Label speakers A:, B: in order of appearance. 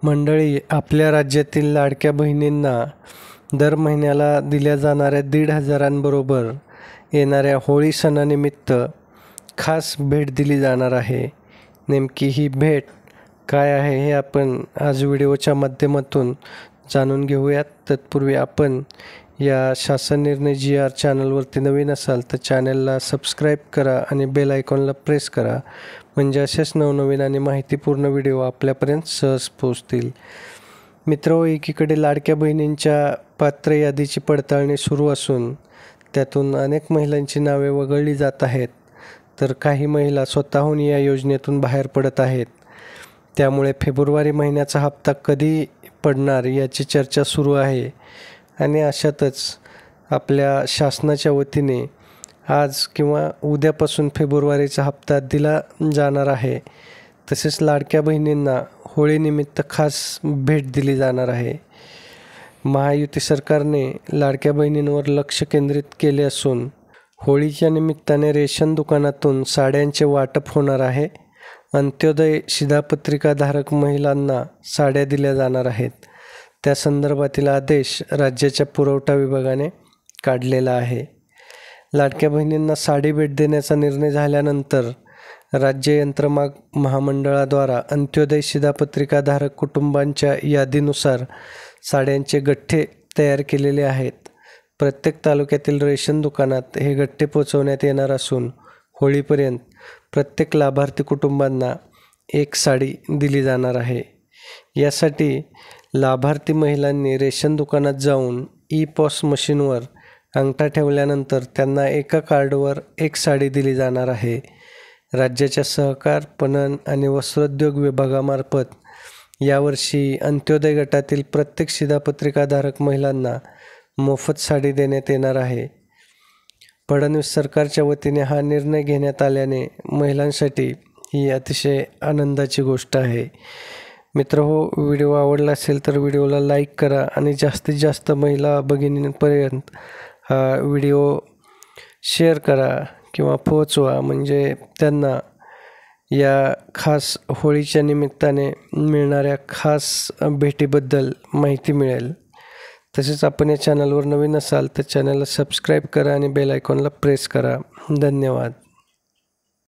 A: मंडळी, आपल्या राज्यातील लाडक्या बहिणींना दर महिन्याला दिल्या जाणाऱ्या 1,500बरोबर येणाऱ्या होळी सणानिमित्त खास भेट दिली जाणार आहे. नेमकी ही भेट काय आहे हे आपण आज व्हिडिओच्या माध्यमातून जाणून घेऊयात. तत्पूर्वी आपण या शासन निर्णय GR चॅनलवरती नवीन असाल तर चॅनलला सबस्क्राईब करा आणि बेल आयकॉनला प्रेस करा, म्हणजे असेच नवनवीन आणि माहितीपूर्ण व्हिडिओ आपल्यापर्यंत सहज पोहोचतील. मित्रहो, एकीकडे लाडक्या बहिणींच्या पात्र यादीची पडताळणी सुरू असून त्यातून अनेक महिलांची नावे वगळली जात आहेत, तर काही महिला स्वतःहून या योजनेतून बाहेर पडत आहेत. त्यामुळे फेब्रुवारी महिन्याचा हप्ता कधी पडणार याची चर्चा सुरू आहे. आणि अशातच आपल्या शासनाच्या वतीने आज किंवा उद्यापासून फेब्रुवारीचा हप्ता दिला जाणार आहे. तसेच लाडक्या बहिणींना होळीनिमित्त खास भेट दिली जाणार आहे. महायुती सरकारने लाडक्या बहिणींवर लक्ष केंद्रित केले असून होळीच्या निमित्ताने रेशन दुकानातून साड्यांचे वाटप होणार आहे. अंत्योदय शिधापत्रिकाधारक महिलांना साड्या दिल्या जाणार आहेत. त्या संदर्भातील आदेश राज्याच्या पुरवठा विभागाने काढलेला आहे. लाडक्या बहिणींना साडी भेट देण्याचा निर्णय झाल्यानंतर राज्य यंत्रमाग महामंडळाद्वारा अंत्योदय शिधापत्रिकाधारक कुटुंबांच्या यादीनुसार साड्यांचे गठ्ठे तयार केलेले आहेत. प्रत्येक तालुक्यातील रेशन दुकानात हे गठ्ठे पोचवण्यात येणार असून होळीपर्यंत प्रत्येक लाभार्थी कुटुंबांना एक साडी दिली जाणार आहे. यासाठी लाभार्थी महिलांनी रेशन दुकानात जाऊन ई-पॉस मशीनवर अंगठा ठेवल्यानंतर त्यांना एका कार्डवर एक साडी दिली जाणार आहे. राज्याच्या सहकार, पणन आणि वस्त्रोद्योग विभागामार्फत यावर्षी अंत्योदय गटातील प्रत्येक शिधापत्रिकाधारक महिलांना मोफत साडी देण्यात येणार आहे. फडणवीस सरकारच्या वतीने हा निर्णय घेण्यात आल्याने महिलांसाठी ही अतिशय आनंदाची गोष्ट आहे. मित्रहो, व्हिडिओ आवडला असेल तर व्हिडिओला लाईक करा आणि जास्तीत जास्त महिला भगिनींपर्यंत हा व्हिडिओ शेअर करा किंवा पोहोचवा, म्हणजे त्यांना या खास होळीच्या निमित्ताने मिळणाऱ्या खास भेटीबद्दल माहिती मिळेल. तसेच आपण या चॅनलवर नवीन असाल तर चॅनलला सबस्क्राईब करा आणि बेल आयकॉनला प्रेस करा. धन्यवाद.